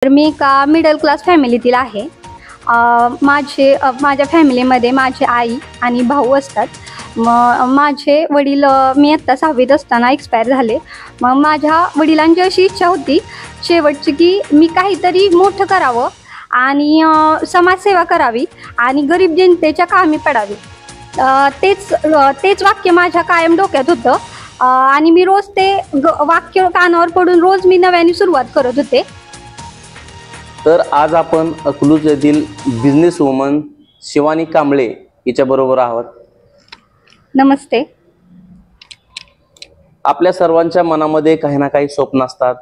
तर मी एका middle class फॅमिलीतील आहे. माझ्या फॅमिलीमध्ये माझी आई आणि भाऊ असतात. माझे वडील मी आत्ता 6वीत असताना एक्सपायर झाले. मग माझ्या वडिलांची अशी इच्छा होती शेवटची की मी काहीतरी मोठं करावं आणि समाजसेवा करावी आणि गरीब जनतेच्या कामी पडावी. तेच वाक्य माझ्या कायम डोक्यात होतं आणि मी रोज ते वाक्य कानावर पडून रोज मी नव्याने सुरुवात करत होते. तर आज आपण अकलूज येथील बिझनेस वुमन शिवानी कांबळे हिच्या बरोबर आहोत. नमस्ते. आपल्या सर्वांच्या मनामध्ये काही ना काही स्वप्न असतात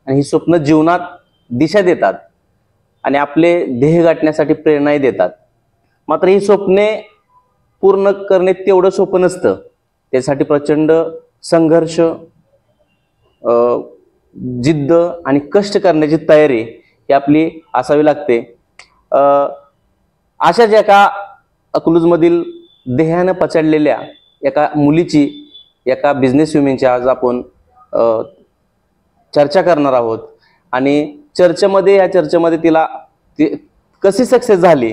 आणि ही स्वप्न जीवनात दिशा देतात आणि आपले ध्येय गाठण्यासाठी प्रेरणाही देतात. मात्र ही स्वप्ने पूर्ण करणे तेवढं सोपं नसतं. त्यासाठी प्रचंड संघर्ष, जिद्द आणि कष्ट करण्याची तयारी ही आपली असावी लागते. अशाच एका अकलूजमधील ध्येयानं पछाडलेल्या एका मुलीची, एका बिझनेस वुमेनची आज आपण चर्चा करणार आहोत. आणि या चर्चेमध्ये तिला कशी सक्सेस झाली,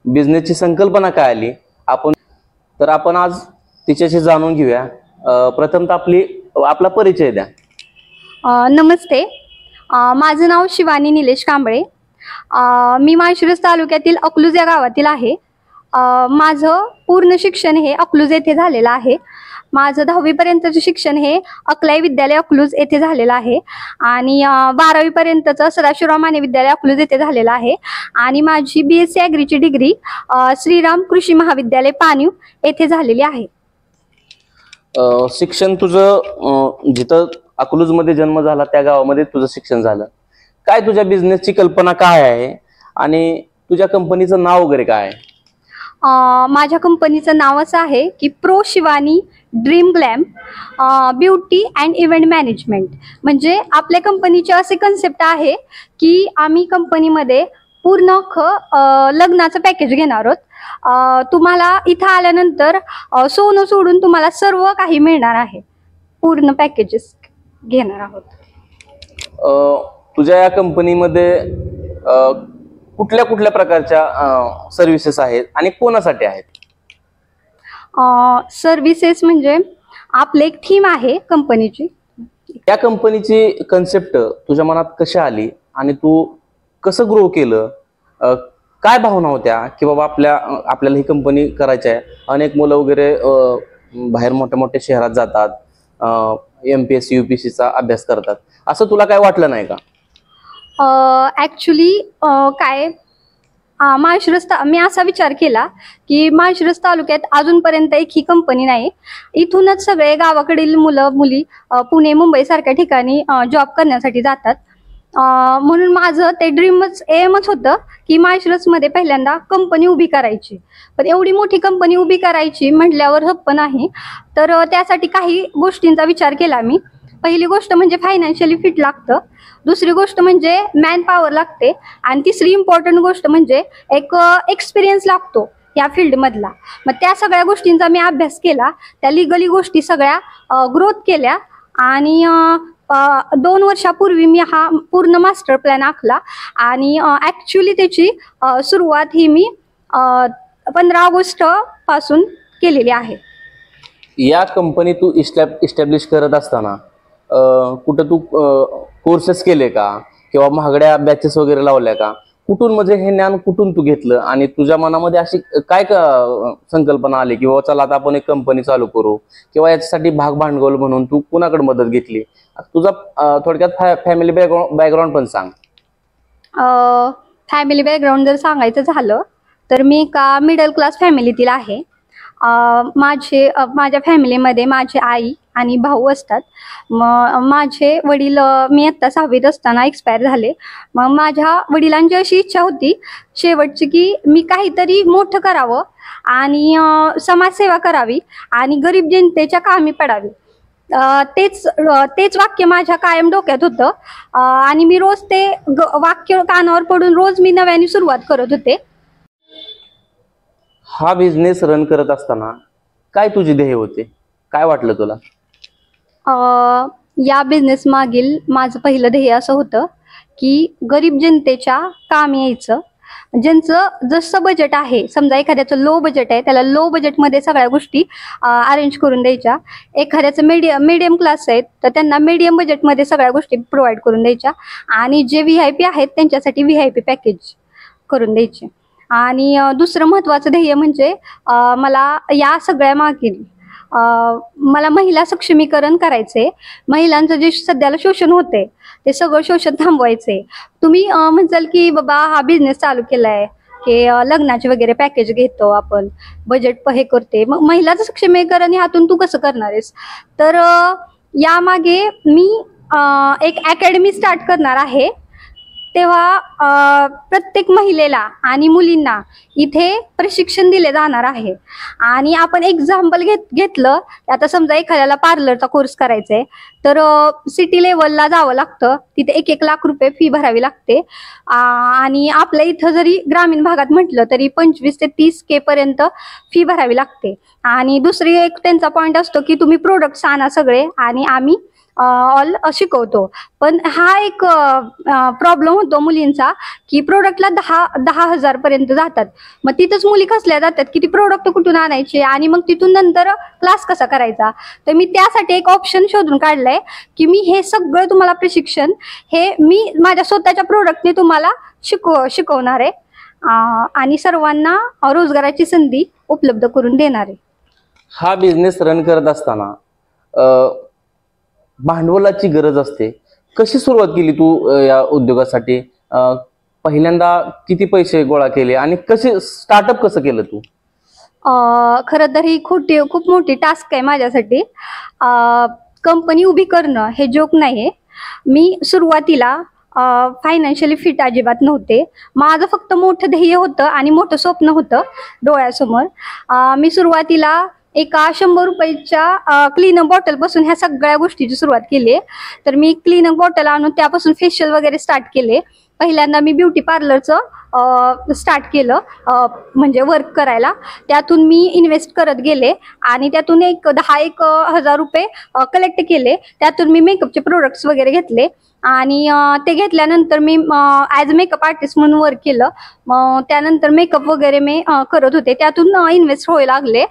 बिझनेसची संकल्पना काय आली, आपण आज तिच्याशी जाणून घेऊया. प्रथमतः आपला परिचय द्या. नमस्ते. माझं नाव शिवानी निलेश कांबळे. मी माळशिरस तालुक्यातील अकलूज या गावातील आहे. माझं पूर्ण शिक्षण हे अकलूज येथे झालेलं आहे. माझं 10वी पर्यंतचं शिक्षण हे अकलाई विद्यालय अकलूज येथे झालेलं आहे आणि 12वी पर्यंतचं सदाशिवराव माने विद्यालय अकलूज येथे झालेलं आहे. आणि माझी BSc ॲग्रीची डिग्री श्रीराम कृषी महाविद्यालय पाणीव येथे झालेली आहे. शिक्षण तुझं जिथं अकलूजमध्ये जन्म झाला त्या गावामध्ये तुझं शिक्षण झालं. काय तुझ्या बिझनेसची कल्पना काय आहे आणि तुझ्या कंपनीचं नाव वगैरे काय आहे? माझ्या कंपनीचं नाव असं आहे की pro Shivani dream glam beauty and event management. म्हणजे आपल्या कंपनीची असे कन्सेप्ट आहे की आम्ही कंपनीमध्ये पूर्ण लग्नाचं पॅकेज घेणार आहोत. तुम्हाला इथं आल्यानंतर सोनं सोडून तुम्हाला सर्व काही मिळणार आहे. पूर्ण पॅकेजेस घेणार आहोत. तुझ्या या कंपनीमध्ये कुठल्या कुठल्या प्रकारच्या सर्व्हिसेस आहेत आणि कोणासाठी आहेत? सर्व्हिसेस म्हणजे आपले एक थीम आहे कंपनीची. या कंपनीची कन्सेप्ट तुझ्या मनात कशी आली आणि तू कसं ग्रो केलं? काय भावना होत्या की बाबा आपल्याला ही कंपनी करायची आहे? अनेक मुलं वगैरे बाहेर मोठ्या मोठ्या शहरात जातात, MPSC UPSCचा अभ्यास करतात. असं तुला काय वाटलं नाही का? ॲक्च्युली मी असा विचार केला की माळशिरस तालुक्यात अजूनपर्यंत एक ही कंपनी नाही. इथूनच सगळे गावाकडील मुलं मुली पुणे मुंबई सारख्या ठिकाणी जॉब करण्यासाठी जातात. म्हणून माझं ते एमच होतं की माळशिरसमध्ये पहिल्यांदा कंपनी उभी करायची. पण एवढी मोठी कंपनी उभी करायची म्हटल्यावर सोपं नाही. तर त्यासाठी काही गोष्टींचा विचार केला मी. पहिली गोष्ट म्हणजे फायनान्शियली फिट लागतं. दुसरी गोष्ट म्हणजे मॅन पॉवर लागते. आणि तिसरी इम्पॉर्टंट गोष्ट म्हणजे एक एक्सपिरियन्स लागतो या फील्डमधला. मग त्या सगळ्या गोष्टींचा मी अभ्यास केला. त्या लिगली गोष्टी सगळ्या ग्रोथ केल्या आणि 2 वर्षापूर्वी मी हा पूर्ण मास्टर प्लॅन आखला आणि ॲक्च्युली त्याची सुरुवात ही मी 15 ऑगस्ट पासून केलेली आहे. या कंपनी तू इस्टॅब्लिश करत असताना कुठं तू कोर्सेस केले का किंवा महागड्या बॅचेस वगैरे लावल्या का? कुठून म्हणजे हे ज्ञान कुठून तू घेतलं आणि तुझ्या मनामध्ये अशी काय संकल्पना आली की बाबा चला आता आपण एक कंपनी चालू करू, किंवा याच्यासाठी भाग भांडवल म्हणून तू कुणाकडे मदत घेतली? तुझा थोडक्यात फॅमिली बॅकग्राऊंड पण सांग. फॅमिली बॅकग्राऊंड जर सांगायचं झालं तर मी एका मिडल क्लास फॅमिलीतील आहे. माझ्या फॅमिलीमध्ये माझी आई आणि भाऊ असतात. माझे वडील मी आत्ता 6वीत असताना एक्सपायर झाले. मग माझ्या वडिलांची अशी इच्छा होती शेवटची की मी काहीतरी मोठं करावं आणि समाजसेवा करावी आणि गरीब जनतेच्या कामी पडावी. तेच वाक्य माझ्या कायम डोक्यात होतं आणि मी रोज ते वाक्य कानावर पडून रोज मी नव्याने सुरुवात करत होते. हा बिझनेस रन करत असताना काय तुझी ध्येय होते? काय वाटलं तुला? या बिझनेस मागील माझं पहिलं ध्येय असं होतं की गरीब जनतेच्या काम यायचं, ज्यांचं जसं बजेट आहे, समजा एखाद्याचं लो बजेट आहे त्याला लो बजेटमध्ये सगळ्या गोष्टी अरेंज करून द्यायच्या, एखाद्याचं मीडियम क्लास आहेत तर त्यांना मीडियम बजेटमध्ये सगळ्या गोष्टी प्रोव्हाइड करून द्यायच्या, आणि जे VIP आहेत त्यांच्यासाठी VIP पॅकेज करून द्यायचे. आणि दुसरं महत्त्वाचं ध्येय म्हणजे मला या सगळ्या मागील मला महिला सक्षमीकरण करायचे. महिलांचं जे सध्याला शोषण होते ते सगळं शोषण थांबवायचे. तुम्ही म्हणसाल की बाबा हा बिझनेस चालू केलाय की लग्नाचे वगैरे पॅकेज घेतो आपण, बजेट हे करते, मग महिलाचं सक्षमीकरण ह्यातून तू कसं करणार आहेस? तर यामागे मी एक अकॅडमी स्टार्ट करणार आहे. तेव्हा प्रत्येक महिलेला आणि मुलींना इथे प्रशिक्षण दिले जाणार आहे. आणि आपण एक्झाम्पल घेतलं, आता समजा एखाद्याला पार्लरचा कोर्स करायचा आहे तर सिटी लेवलला जावं लागतं, तिथे 1-1 लाख रुपये फी भरावी लागते. आणि आपल्या इथं जरी ग्रामीण भागात म्हटलं तरी 25 ते 30K पर्यंत फी भरावी लागते. आणि दुसरी एक त्यांचा पॉईंट असतो की तुम्ही प्रोडक्ट्स आणा सगळे आणि आम्ही ऑल शिकवतो. पण हा एक प्रॉब्लेम होतो मुलींचा की प्रोडक्टला 10,000 पर्यंत जातात. मग तिथंच मुली खचल्या जातात की ती प्रोडक्ट कुठून आणायचे आणि मग तिथून नंतर क्लास कसा करायचा. तर मी त्यासाठी एक ऑप्शन शोधून काढलाय की मी हे सगळं तुम्हाला प्रशिक्षण हे मी माझ्या स्वतःच्या प्रोडक्टने तुम्हाला शिकवणार आहे आणि सर्वांना रोजगाराची संधी उपलब्ध करून देणार आहे. हा बिझनेस रन करत असताना भांडवलाची गरज असते. कशी सुरुवात केली तू या उद्योगासाठी? पहिल्यांदा किती पैसे गोळा केले आणि कसे स्टार्टअप कसं केलं तू? खरं तर ही खूप मोठी टास्क आहे माझ्यासाठी. कंपनी उभी करणं हे जोक नाहीये. मी सुरुवातीला फायनान्शियली फिट अजिबात नव्हते. माझं फक्त मोठं ध्येय होतं आणि मोठं स्वप्न होतं डोळ्यासमोर. मी सुरुवातीला एका 100 रुपयाच्या क्लीनअप बॉटल पासून ह्या सगळ्या गोष्टीची सुरुवात केली. तर मी क्लीनअप बॉटल आणून त्यापासून फेशियल वगैरे स्टार्ट केले. पहिल्यांदा मी ब्युटी पार्लरचं स्टार्ट केलं, म्हणजे वर्क करायला. त्यातून मी इन्व्हेस्ट करत गेले आणि त्यातून 10-1 हजार रुपये कलेक्ट केले. त्यातून मी मेकअपचे प्रोडक्ट्स वगैरे घेतले आणि ते घेतल्यानंतर मी ॲज अ मेकअप आर्टिस्ट म्हणून वर्क केलं. त्यानंतर मेकअप वगैरे मी करत होते. त्यातून इन्व्हेस्ट व्हायला लागले.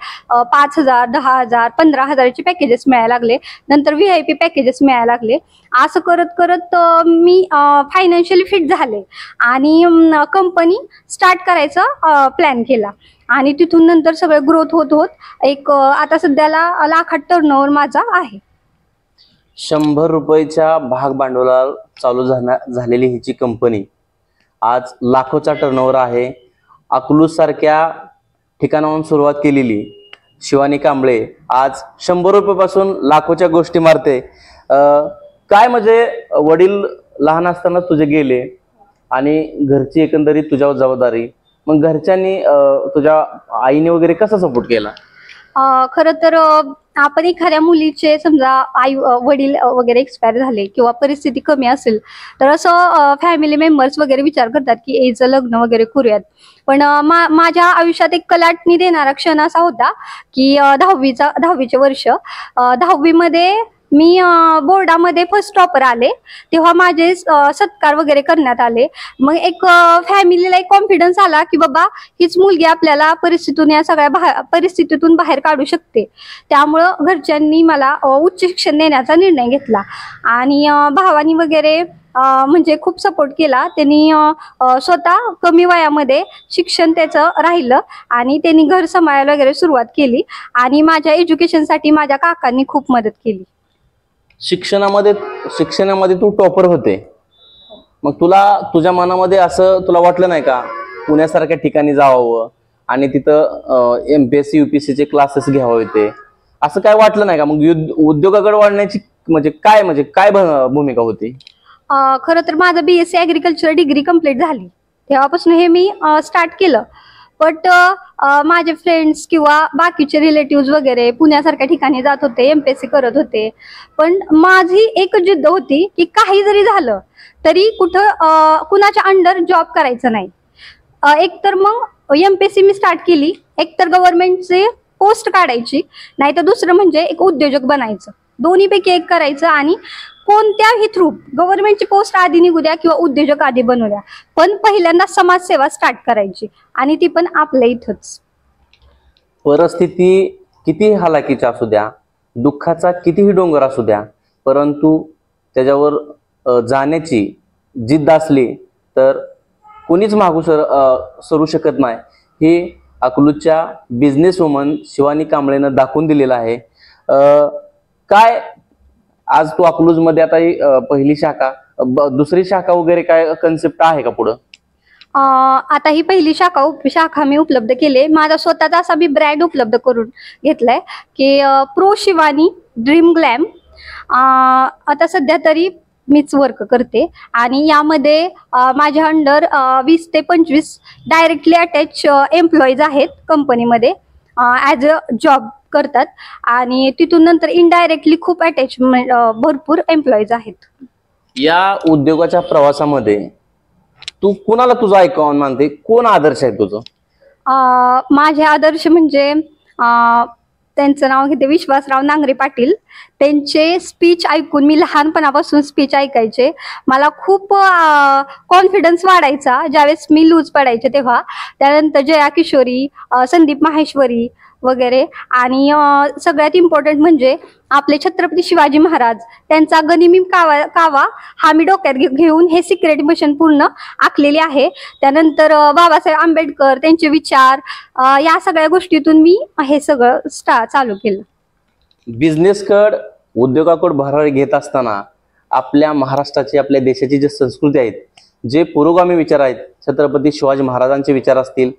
5,000, 10,000, 15,000चे पॅकेजेस मिळायला लागले. नंतर VIP पॅकेजेस मिळायला लागले. असं करत करत मी फायनान्शियली फिट झाले आणि कंपनी स्टार्ट करायचा प्लॅन केला. आणि तिथून नंतर सगळं ग्रोथ होत एक आता सध्याला लाखात टर्नओव्हर माझा आहे. 100 रुपयाच्या भाग भांडवलात चालू झालेली हिची कंपनी आज लाखोचा टर्नओव्हर आहे. अकलूज सारख्या ठिकाणाहून सुरुवात केलेली शिवानी कांबळे आज 100 रुपयापासून लाखोच्या गोष्टी मारते. काय म्हणजे वडील लहान असताना तुझे गेले आणि घरची एकंदरीत तुझ्यावर जबाबदारी, मग घरच्यांनी तुझ्या आईने वगैरे कसा सपोर्ट केला? खरं तर आपण एखाद्या मुलीचे समजा आई वडील वगैरे एक्सपायर झाले किंवा परिस्थिती कमी असेल तर असं फॅमिली मेंबर्स वगैरे विचार करतात की याचं लग्न वगैरे करूयात. पण माझ्या आयुष्यात एक कलाटणी देणारा क्षण असा होता की 10वीचे वर्ष, 10वीमध्ये मी बोर्डामध्ये फर्स्ट टॉपर आले. तेव्हा माझे सत्कार वगैरे करण्यात आले. मग एक फॅमिलीला एक कॉन्फिडन्स आला की बाबा हीच मुलगी आपल्याला या सगळ्या परिस्थितीतून बाहेर काढू शकते. त्यामुळं घरच्यांनी मला उच्च शिक्षण देण्याचा निर्णय घेतला आणि भावानी वगैरे म्हणजे खूप सपोर्ट केला. त्यांनी स्वतः कमी वयामध्ये शिक्षण त्याचं राहिलं आणि त्यांनी घर सांभाळायला वगैरे सुरुवात केली आणि माझ्या एज्युकेशनसाठी माझ्या काकांनी खूप मदत केली. शिक्षणामध्ये तू टॉपर होते, मग तुझ्या मनामध्ये असं तुला वाटलं नाही का पुण्यासारख्या ठिकाणी जावं आणि तिथं MPSC UPSCचे क्लासेस घ्यावे ते, असं काय वाटलं नाही का? मग उद्योगाकडे वाढण्याची काय भूमिका होती? खरं तर माझं BSc ॲग्रिकल्चर डिग्री कंप्लीट झाली तेव्हापासून हे मी स्टार्ट केलं. बट माझे फ्रेंड्स किंवा बाकीचे रिलेटिव्ह वगैरे पुण्यासारख्या ठिकाणी जात होते, MPSC करत होते. पण माझी एक जिद्द होती की काही जरी झालं तरी कुणाच्या अंडर जॉब करायचं नाही. एकतर मग MPSC मी स्टार्ट केली, एकतर गव्हर्नमेंटचे पोस्ट काढायची, नाहीतर दुसरं म्हणजे एक उद्योजक बनायचं. दोन्हीपैकी एक करायचं आणि कोणत्याही थ्रू गव्हर्नमेंटची पोस्ट आधी निघू द्या किंवा उद्योजक आधी बनवू द्या, पण पहिल्यांदा समाजसेवा स्टार्ट करायची आणि ती पण आपल्या इथंच. परिस्थिती कितीही हालाकीची असू द्या, दुःखाचा कितीही डोंगर असू द्या, परंतु त्याच्यावर जाण्याची जिद्द असली तर कोणीच मागू सरू शकत नाही. हे अकलूजच्या बिझनेस वुमन शिवानी कांबळेनं दाखवून दिलेलं आहे. काय आज तू अकलूजमध्ये आता ही पहिली शाखा, दुसरी शाखा वगैरे काय कन्सेप्ट आहे का पुढं? आता ही पहिली शाखा मी उपलब्ध केली. माझा स्वतःचा असा मी ब्रँड उपलब्ध करून घेतलाय की प्रो शिवानी ड्रीम ग्लॅम. आता सध्या तरी मीच वर्क करते आणि यामध्ये माझ्या अंडर 20 ते 25 डायरेक्टली अटॅच एम्प्लॉईज आहेत कंपनीमध्ये, ॲज अ जॉब करतात आणि तिथून नंतर इनडायरेक्टली खूप अटॅचमेंट भरपूर एम्प्लॉईज आहेत. या उद्योगाच्या प्रवासामध्ये तू कोणाला तुझा आयकॉन मानते, कोण आदर्श आहे तुझं? माझे आदर्श म्हणजे त्यांचं नाव घेते विश्वासराव नांगरे पाटील. त्यांचे स्पीच ऐकून मी लहानपणापासून स्पीच ऐकायचे. मला खूप कॉन्फिडन्स वाढायचा ज्यावेळेस मी लूज पडायचे तेव्हा. त्यानंतर जया किशोरी, संदीप माहेश्वरी वगैरे आणि सगळ्यात इम्पॉर्टंट म्हणजे आपले छत्रपती शिवाजी महाराज, त्यांचा गनिमी कावा हा मी डोक्यात घेऊन हे सिक्रेट मिशन पूर्ण आखलेले आहे. त्यानंतर बाबासाहेब आंबेडकर, त्यांचे विचार, या सगळ्या गोष्टीतून मी हे सगळं चालू केलं. बिझनेसकड उद्योगाकडे भरारी घेत असताना आपल्या महाराष्ट्राची, आपल्या देशाची जी संस्कृती आहेत, जे पुरोगामी विचार आहेत, छत्रपती शिवाजी महाराजांचे विचार असतील,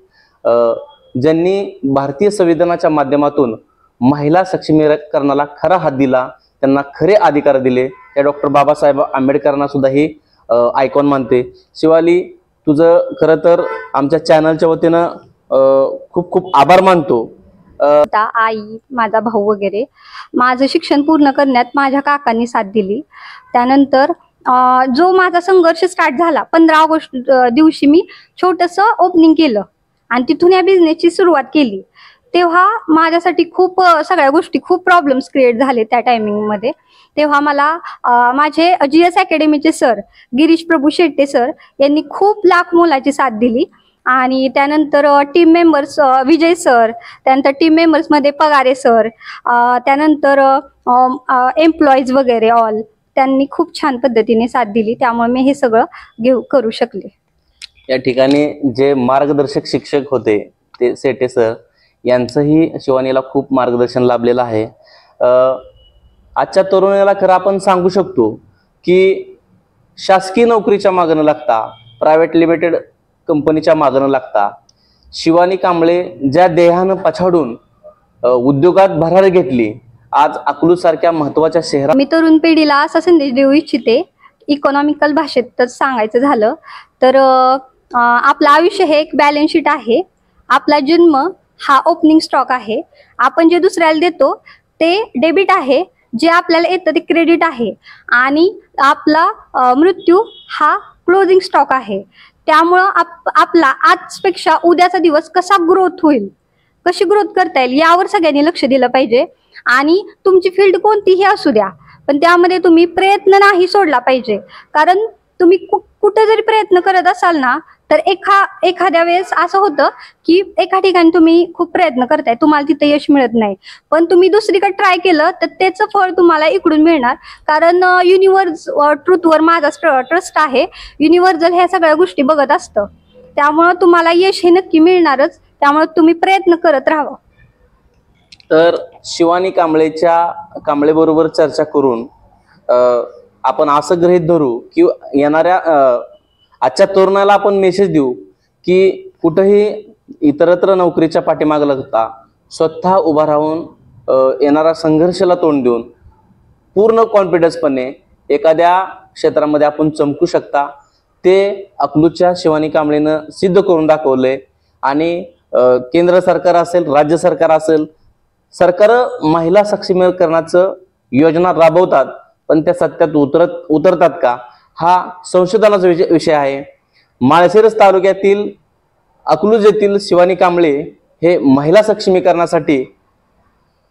ज्यांनी भारतीय संविधानाच्या माध्यमातून महिला सक्षमीकरणाला खरा हात दिला, त्यांना खरे अधिकार दिले, त्या डॉक्टर बाबासाहेब आंबेडकरांना सुद्धा ही आयकॉन मानते. शिवाली, तुझं खरं तर आमच्या चॅनलच्या वतीनं खूप खूप आभार मानतो. आई, माझा भाऊ वगैरे, माझं शिक्षण पूर्ण करण्यात माझ्या काकांनी साथ दिली. त्यानंतर जो माझा संघर्ष स्टार्ट झाला 15 ऑगस्ट दिवशी मी छोटंसं ओपनिंग केलं आणि तिथून या बिझनेसची सुरुवात केली. तेव्हा माझ्यासाठी खूप सगळ्या गोष्टी, खूप प्रॉब्लेम्स क्रिएट झाले त्या टायमिंगमध्ये. तेव्हा मला माझे GS अकॅडमीचे सर गिरीश प्रभू शेट्टे सर यांनी खूप लाख मोलाची साथ दिली आणि त्यानंतर टीम मेंबर्स विजय सर, त्यानंतर टीम मेंबर्समध्ये पगारे सर, त्यानंतर एम्प्लॉईज वगैरे ऑल, त्यांनी खूप छान पद्धतीने साथ दिली. त्यामुळे मी हे सगळं करू शकले. या ठिकाणी जे मार्गदर्शक शिक्षक होते ते शेट्टे सर यांचंही शिवानीला खूप मार्गदर्शन लाभलेलं आहे. आजच्या तरुणाला खरं आपण सांगू शकतो की शासकीय नोकरीच्या मागं न लागता, प्रायव्हेट लिमिटेड कंपनीच्या मागं न लागता, शिवानी कांबळे ज्या देहानं पछाडून उद्योगात भरारी घेतली, आज अकलूज सारख्या महत्वाच्या शहरात. मी तरुण पिढीला असा संदेश देऊ इच्छिते, इकॉनॉमिकल भाषेतच सांगायचं झालं तर आपलं आयुष्य हे एक बॅलन्स शीट आहे. आपला जन्म हा ओपनिंग स्टॉक आहे. आपण जे दुसऱ्याला देतो ते डेबिट आहे, जे आपल्याला येतं ते क्रेडिट आहे आणि आपला मृत्यू हा क्लोजिंग स्टॉक आहे. त्यामुळं आपला आजपेक्षा उद्याचा दिवस कसा ग्रोथ होईल, कशी ग्रोथ करता येईल यावर सगळ्यांनी लक्ष दिलं पाहिजे. आणि तुमची फील्ड कोणतीही असू द्या, पण त्यामध्ये तुम्ही प्रयत्न नाही सोडला पाहिजे. कारण तुम्ही कुठे जरी प्रयत्न करत असाल ना, तर एखाद्या वेळेस असं होतं की एका ठिकाणी तुम्ही खूप प्रयत्न करताय, तुम्हाला तिथे यश मिळत नाही, पण तुम्ही दुसरीकडे ट्राय केलं तर त्याचं फळ तुम्हाला इकडून मिळणार. कारण युनिव्हर्स ट्रूथवर माझा ट्रस्ट आहे. युनिव्हर्सल ह्या सगळ्या गोष्टी बघत असतं, त्यामुळं तुम्हाला यश हे नक्की मिळणारच. त्यामुळे तुम्ही प्रयत्न करत राहावा. तर शिवानी कांबळे बरोबर चर्चा करून आपण असं गृहीत धरू की येणाऱ्या आजच्या तरुणाला आपण मेसेज देऊ की कुठेही इतरत्र नोकरीच्या पाठीमागे लागता स्वतः उभा राहून येणारा संघर्षाला तोंड देऊन पूर्ण कॉन्फिडन्सपणे एखाद्या क्षेत्रामध्ये आपण चमकू शकता. ते अकलूजच्या शिवानी कांबळेनं सिद्ध करून दाखवले. आणि केंद्र सरकार असेल, राज्य सरकार असेल, सरकार महिला सक्षमीकरणाचं योजना राबवतात, पण त्या सत्यात उतरतात का, हा संशोधनाचा विषय आहे. माळशिरस तालुक्यातील अकलूज येथील शिवानी कांबळे हे महिला सक्षमीकरणासाठी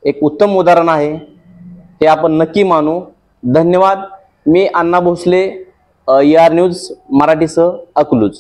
एक उत्तम उदाहरण आहे. हे आपण नक्की मानू. धन्यवाद. मी अण्णा भोसले, AR न्यूज मराठीसह अकलूज.